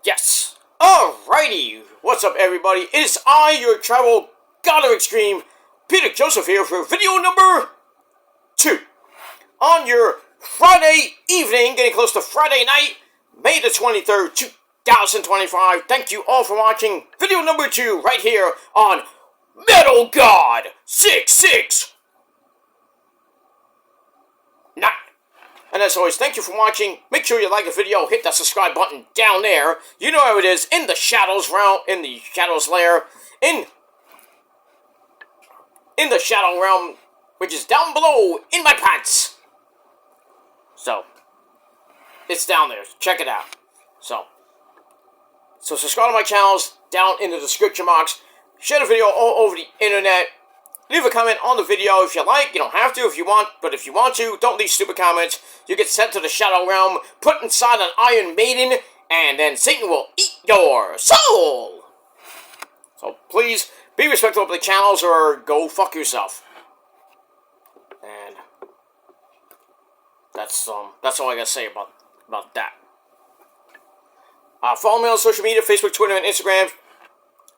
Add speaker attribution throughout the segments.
Speaker 1: Yes. Alrighty. What's up, everybody? It is I, your travel god of extreme, Peter Joseph here for video number 2. On your Friday evening, getting close to Friday night, May the 23rd, 2025. Thank you all for watching video number 2 right here on Metal God 669. And as always, thank you for watching. Make sure you like the video, hit that subscribe button down there. You know how it is, in the shadows realm, in the shadows lair, in the shadow realm, which is down below in my pants. So, it's down there. Check it out. So subscribe to my channels down in the description box. Share the video all over the internet. Leave a comment on the video if you like. You don't have to if you want, but if you want to, don't leave stupid comments. You get sent to the Shadow Realm, put inside an Iron Maiden, and then Satan will eat your soul. So please, be respectful of the channels or go fuck yourself. And that's all I gotta say about that. Follow me on social media, Facebook, Twitter, and Instagram.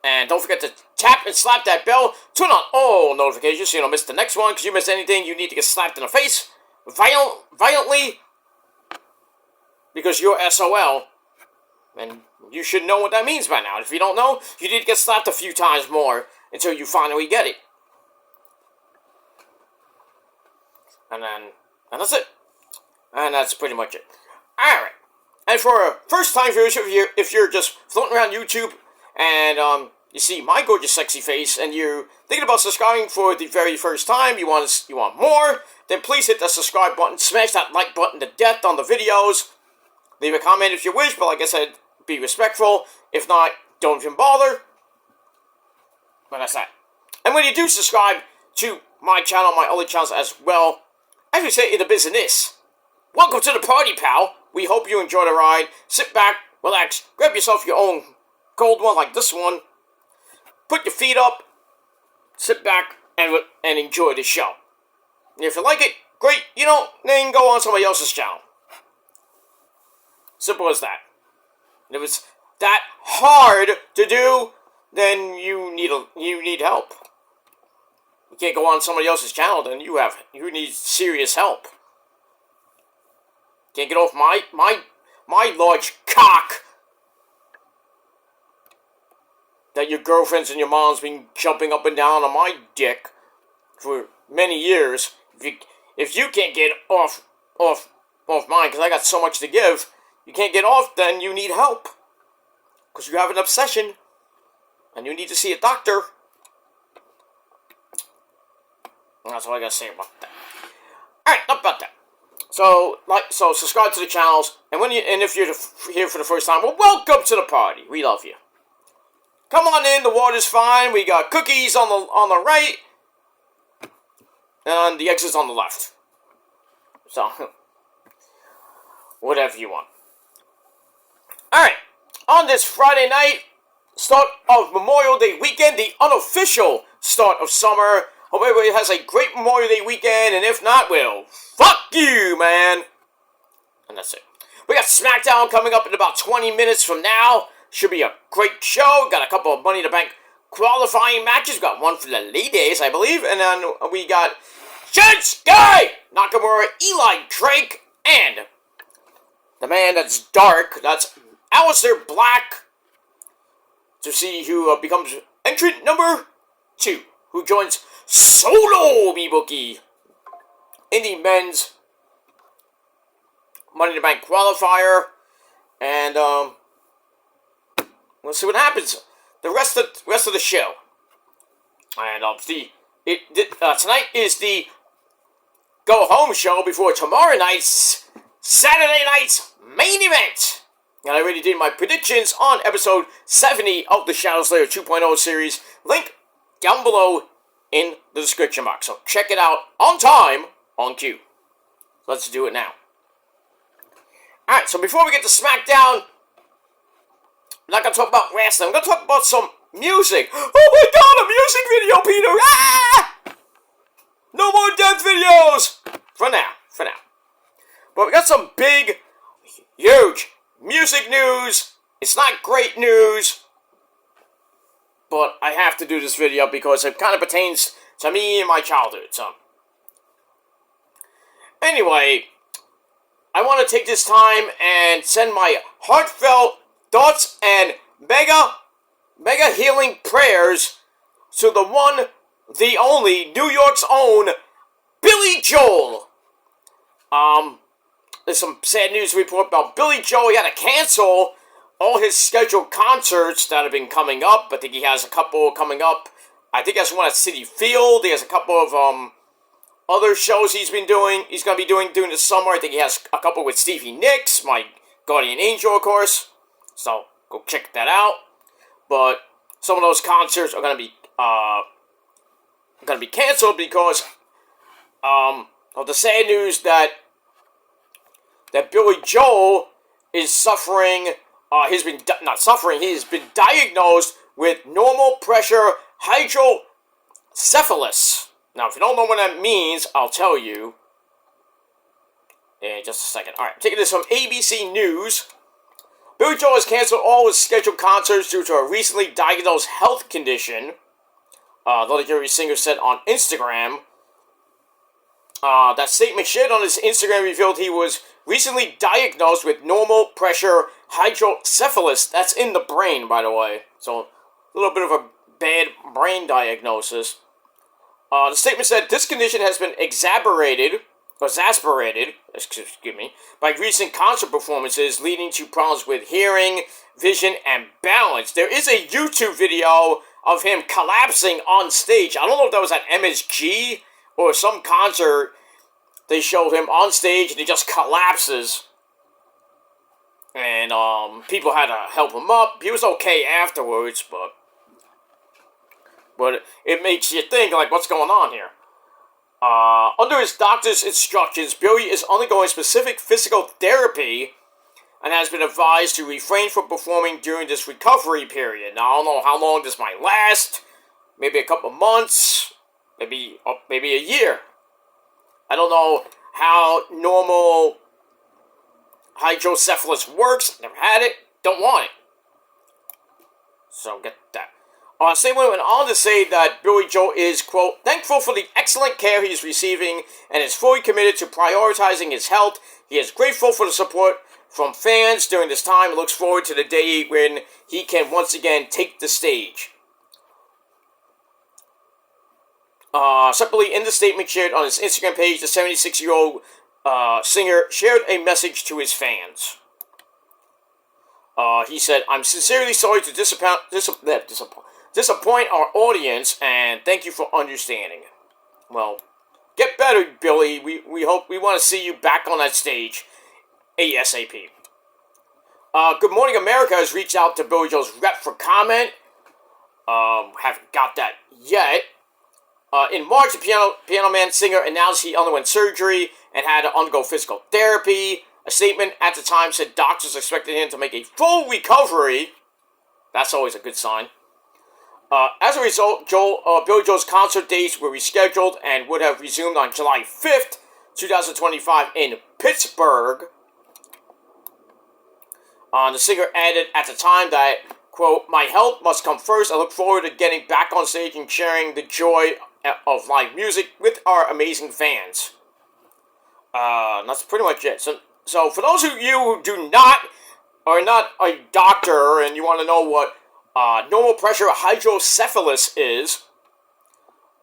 Speaker 1: And don't forget to tap and slap that bell. Turn on all notifications so you don't miss the next one. Because you miss anything, you need to get slapped in the face violently. Because you're SOL. And you should know what that means by now. If you don't know, you need to get slapped a few times more until you finally get it. And that's it. And that's pretty much it. Alright. And for first time viewers, if you're just floating around YouTube and you see my gorgeous sexy face and you're thinking about subscribing for the very first time, you want more, then please hit that subscribe button, smash that like button to death on the videos, leave a comment if you wish, but like I said, be respectful. If not, don't even bother. But that's that. And when you do subscribe to my channel, my other channels as well, as we say in the business, welcome to the party, pal. We hope you enjoy the ride. Sit back, relax, grab yourself your own cold one like this one. Put your feet up, sit back, and enjoy the show. And if you like it, great. You don't, then go on somebody else's channel. Simple as that. And if it's that hard to do, then you need help. You can't go on somebody else's channel, then you need serious help. Can't get off my large cock that your girlfriends and your mom's been jumping up and down on my dick for many years. If you can't get off mine, because I got so much to give, you can't get off, then you need help. Because you have an obsession, and you need to see a doctor. And that's all I gotta say about that. Alright, enough about that. So subscribe to the channels, and if you're here for the first time, well, welcome to the party. We love you. Come on in, the water's fine. We got cookies on the right, and the exit's on the left. So, whatever you want. Alright, on this Friday night, start of Memorial Day weekend, the unofficial start of summer. Hope everybody has a great Memorial Day weekend, and if not, well, fuck you, man. And that's it. We got SmackDown coming up in about 20 minutes from now. Should be a great show. Got a couple of Money in the Bank qualifying matches. Got one for the ladies, I believe. And then we got Shinsuke Nakamura, Eli Drake, and the man that's dark. That's Aleister Black. To see who becomes entrant number 2. Who joins Solo Mibuki in the men's Money in the Bank qualifier. And, we'll see what happens the rest of the show. And tonight is the go home show before tomorrow night's Saturday night's main event. And I already did my predictions on episode 70 of the Shadow Slayer 2.0 series. Link down below in the description box. So check it out on time, on cue. Let's do it now. Alright, so before we get to SmackDown, I'm not going to talk about wrestling. I'm going to talk about some music. Oh my god, a music video, Peter! Ah! No more death videos! For now. But we got some big, huge music news It's not great news, but I have to do this video because it kind of pertains to me and my childhood, so. Anyway, I want to take this time and send my heartfelt thoughts and mega healing prayers to the one, the only, New York's own, Billy Joel. There's some sad news to report about Billy Joel. He had to cancel all his scheduled concerts that have been coming up. I think he has a couple coming up. I think that's one at Citi Field. He has a couple of other shows he's been doing. He's going to be doing this summer. I think he has a couple with Stevie Nicks, my guardian angel, of course. So go check that out. But some of those concerts are going to be canceled because of the sad news that Billy Joel is suffering. He has been diagnosed with normal pressure hydrocephalus. Now, if you don't know what that means, I'll tell you in just a second. Alright, taking this from ABC News. Billy Joel has canceled all his scheduled concerts due to a recently diagnosed health condition. The legendary singer said on Instagram. That statement shared on his Instagram revealed he was recently diagnosed with normal pressure hydrocephalus. That's in the brain, by the way. So, a little bit of a bad brain diagnosis. The statement said, this condition has been exacerbated, by recent concert performances, leading to problems with hearing, vision, and balance. There is a YouTube video of him collapsing on stage. I don't know if that was at MSG or some concert. They showed him on stage and he just collapses. And people had to help him up. He was okay afterwards, but it makes you think, like, what's going on here? Under his doctor's instructions, Billy is undergoing specific physical therapy and has been advised to refrain from performing during this recovery period. Now, I don't know how long this might last. Maybe a couple months. Maybe a year. I don't know how normal hydrocephalus works. Never had it. Don't want it. So, get that. Same went on to say that Billy Joel is, quote, thankful for the excellent care he is receiving and is fully committed to prioritizing his health. He is grateful for the support from fans during this time and looks forward to the day when he can once again take the stage. Separately, in the statement shared on his Instagram page, the 76-year-old singer shared a message to his fans. He said, I'm sincerely sorry to disappoint our audience, and thank you for understanding. Well, get better, Billy. We want to see you back on that stage ASAP. Good Morning America has reached out to Billy Joel's rep for comment. Haven't got that yet. In March, the Piano Man singer announced he underwent surgery and had to undergo physical therapy. A statement at the time said doctors expected him to make a full recovery. That's always a good sign. As a result, Billy Joel's concert dates were rescheduled and would have resumed on July 5th, 2025 in Pittsburgh. The singer added at the time that, quote, my health must come first. I look forward to getting back on stage and sharing the joy of live music with our amazing fans. That's pretty much it. So for those of you who are not a doctor and you want to know what normal pressure hydrocephalus is,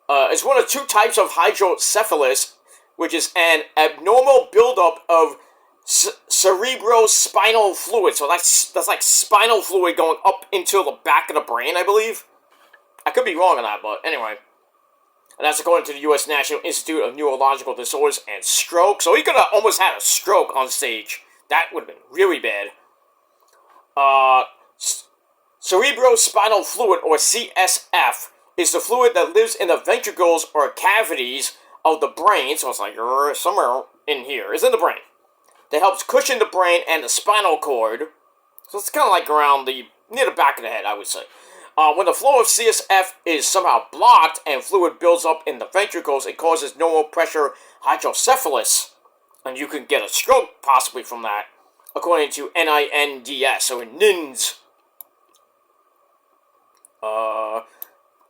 Speaker 1: it's one of two types of hydrocephalus, which is an abnormal buildup of cerebrospinal fluid. So that's like spinal fluid going up into the back of the brain, I believe. I could be wrong on that, but anyway. And that's according to the U.S. National Institute of Neurological Disorders and Stroke. So he could have almost had a stroke on stage. That would have been really bad. Cerebrospinal fluid, or CSF, is the fluid that lives in the ventricles or cavities of the brain. So it's like somewhere in here. It's in the brain. That helps cushion the brain and the spinal cord. So it's kind of like around near the back of the head, I would say. When the flow of CSF is somehow blocked and fluid builds up in the ventricles, it causes normal pressure hydrocephalus. And you can get a stroke possibly from that. according to NINDS, or NINDS.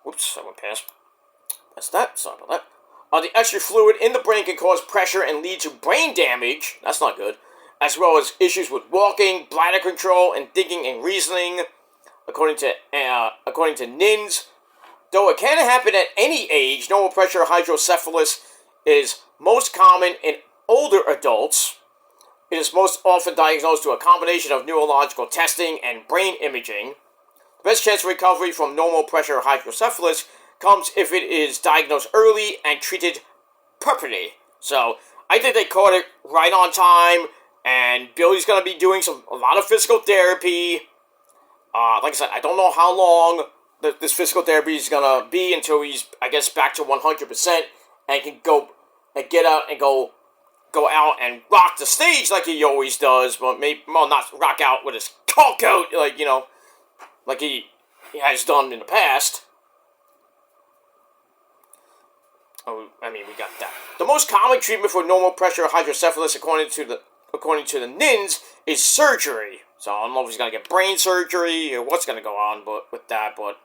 Speaker 1: Whoops, I went past. That's that. Sorry about that. The extra fluid in the brain can cause pressure and lead to brain damage. That's not good. As well as issues with walking, bladder control, and thinking and reasoning, according to NINDS. Though it can happen at any age, normal pressure hydrocephalus is most common in older adults. It is most often diagnosed through a combination of neurological testing and brain imaging. The best chance of recovery from normal pressure hydrocephalus comes if it is diagnosed early and treated properly. So, I think they caught it right on time, and Billy's going to be doing a lot of physical therapy. Like I said, I don't know how long this physical therapy is going to be until he's, I guess, back to 100% and can go and get out and go out and rock the stage like he always does, but maybe, well, not rock out with his Hulk out, like he has done in the past. Oh, I mean, we got that. The most common treatment for normal pressure hydrocephalus, according to the NINDS, is surgery. So I don't know if he's gonna get brain surgery or what's gonna go on, with that. But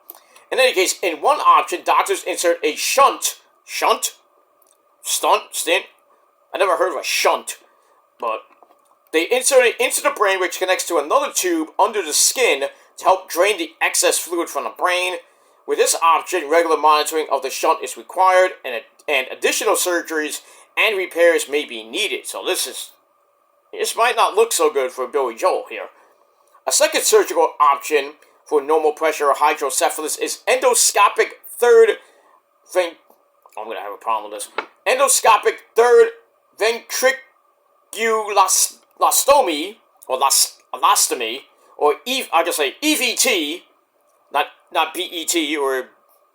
Speaker 1: in any case, in one option, doctors insert a stunt. I never heard of a shunt, but they insert it into the brain, which connects to another tube under the skin to help drain the excess fluid from the brain. With this option, regular monitoring of the shunt is required, and additional surgeries and repairs may be needed. So this might not look so good for Billy Joel here. A second surgical option for normal pressure hydrocephalus is endoscopic third I'm going to have a problem with this. Endoscopic third ventriculostomy, or elastomy, or I'll just say EVT, not BET or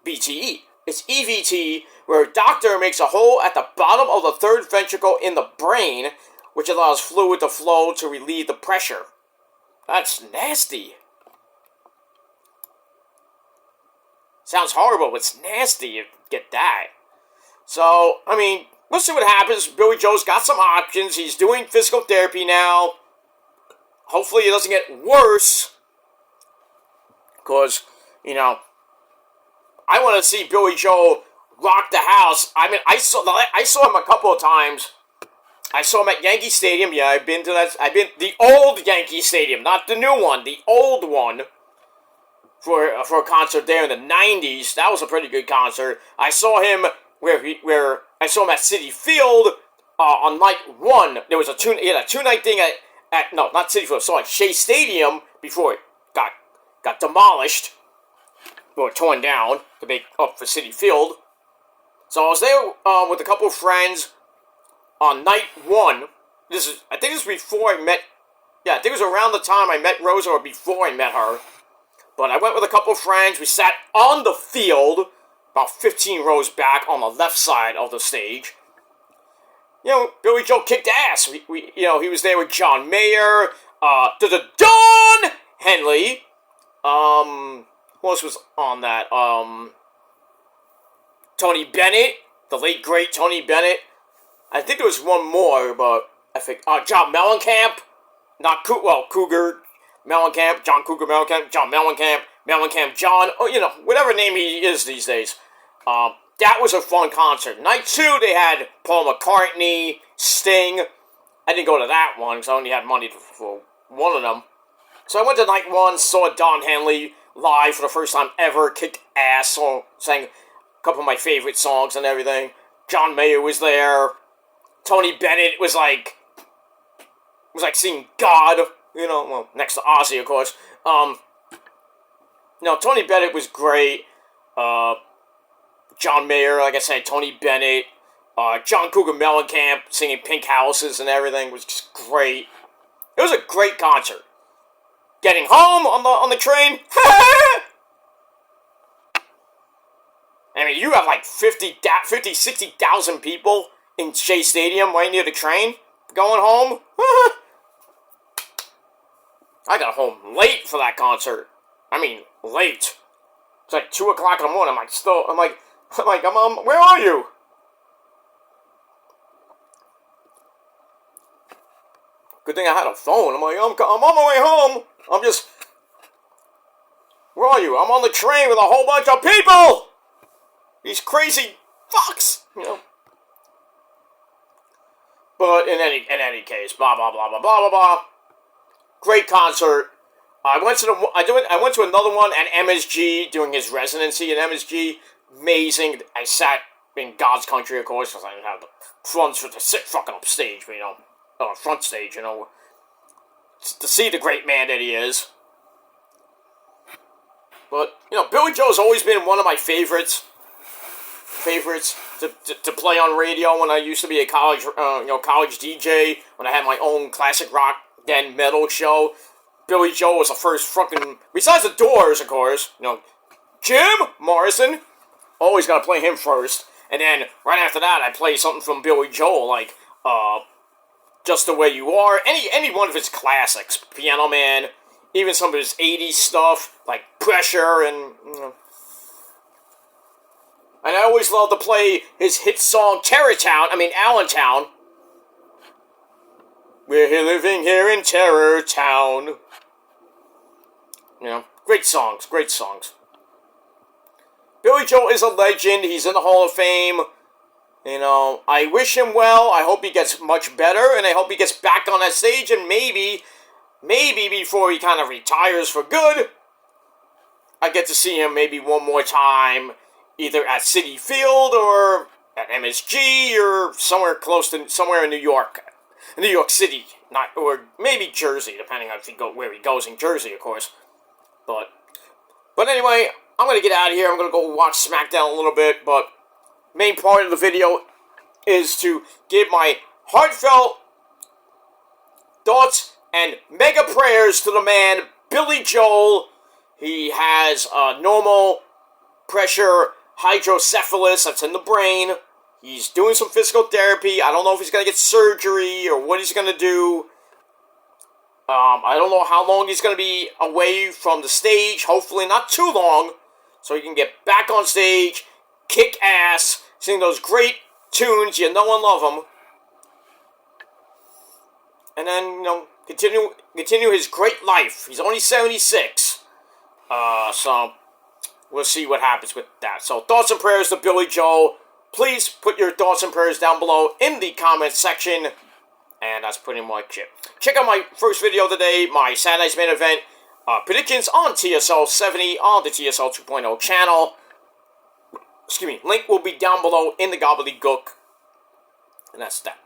Speaker 1: BTE. It's EVT, where a doctor makes a hole at the bottom of the third ventricle in the brain, which allows fluid to flow to relieve the pressure. That's nasty. Sounds horrible, but it's nasty. You get that. So, I mean, we'll see what happens. Billy Joe's got some options. He's doing physical therapy now. Hopefully it doesn't get worse. Because, I want to see Billy Joel rock the house. I mean, I saw him a couple of times. I saw him at Yankee Stadium. Yeah, I've been to that. I've been the old Yankee Stadium, not the new one, the old one. For a concert there in the 90s. That was a pretty good concert. I saw him where I saw him at Citi Field on night one. There was a two-night thing not Citi Field, so at Shea Stadium before it got demolished or torn down to make up for Citi Field. So I was there with a couple of friends on night one. I think this was before I met. Yeah, I think it was around the time I met Rosa, or before I met her. But I went with a couple of friends. We sat on the field, about 15 rows back on the left side of the stage. Billy Joel kicked ass. He was there with John Mayer, Don Henley. Who else was on that? Tony Bennett, the late great Tony Bennett. I think there was one more, but I think John Mellencamp, Cougar Mellencamp, John Cougar Mellencamp, John Mellencamp John, whatever name he is these days. That was a fun concert. Night two, they had Paul McCartney, Sting. I didn't go to that one because I only had money for one of them. So I went to night one, saw Don Henley live for the first time ever, kicked ass, sang a couple of my favorite songs and everything. John Mayer was there. Tony Bennett was like seeing God. Next to Ozzy, of course. Tony Bennett was great. John Mayer, like I said, Tony Bennett. John Cougar Mellencamp singing Pink Houses and everything was just great. It was a great concert. Getting home on the train. I mean, you have like 60,000 people in Shea Stadium right near the train going home. I got home late for that concert. I mean, late. It's like 2 o'clock in the morning. I'm like, where are you? Good thing I had a phone. I'm like, I'm on my way home. Where are you? I'm on the train with a whole bunch of people! These crazy fucks, you know. But in any case, blah blah blah blah blah blah blah. Great concert. I went to another one at MSG doing his residency at MSG. Amazing. I sat in God's country, of course, because I didn't have the funds to sit fucking upstage, but, you know, front stage, you know, to see the great man that he is. But, you know, Billy Joel's always been one of my favorites to play on radio when I used to be a college DJ, when I had my own classic rock, then metal show. Billy Joel was the first fucking, besides the Doors, of course, you know, Jim Morrison, always gotta play him first. And then, right after that, I play something from Billy Joel, like, Just the Way You Are, any one of his classics, Piano Man, even some of his 80s stuff, like Pressure, and, you know. And I always loved to play his hit song, Allentown. We're living here in Terror Town. You know, great songs. Billy Joel is a legend. He's in the Hall of Fame. You know, I wish him well. I hope he gets much better, and I hope he gets back on that stage, and maybe before he kind of retires for good, I get to see him maybe one more time, either at Citi Field or at MSG or somewhere in New York City, or maybe Jersey, depending on where he goes in Jersey, of course. But anyway, I'm gonna get out of here. I'm gonna go watch SmackDown a little bit, but main part of the video is to give my heartfelt thoughts and mega prayers to the man, Billy Joel. He has normal pressure hydrocephalus that's in the brain. He's doing some physical therapy. I don't know if he's going to get surgery or what he's going to do. I don't know how long he's going to be away from the stage. Hopefully not too long, so he can get back on stage, kick ass, sing those great tunes, you know and love them. And then, you know, continue his great life. He's only 76. So we'll see what happens with that. So thoughts and prayers to Billy Joel. Please put your thoughts and prayers down below in the comment section. And that's pretty much it. Check out my first video today, my Saturday Night's Main Event predictions on TSL 70 on the TSL 2.0 channel. Excuse me. Link will be down below in the gobbledygook. And that's that.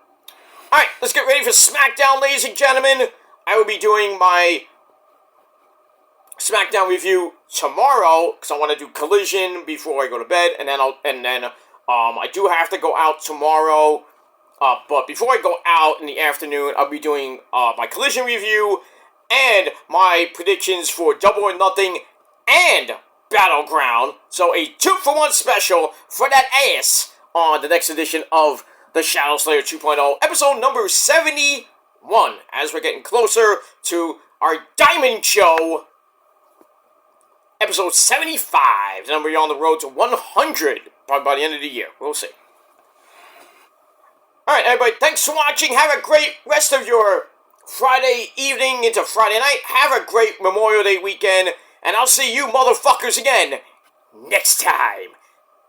Speaker 1: Alright, let's get ready for SmackDown, ladies and gentlemen. I will be doing my SmackDown review tomorrow, because I want to do Collision before I go to bed, and then I do have to go out tomorrow, but before I go out in the afternoon, I'll be doing my Collision review and my predictions for Double or Nothing and Battleground. So a 2-for-1 special for that ass on the next edition of the Shadow Slayer 2.0, episode number 71, as we're getting closer to our Diamond Show, episode 75, and we're on the road to 100, probably by the end of the year. We'll see. Alright, everybody, thanks for watching. Have a great rest of your Friday evening into Friday night. Have a great Memorial Day weekend, and I'll see you motherfuckers again next time.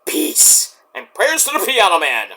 Speaker 1: Peace, and prayers to the Piano Man.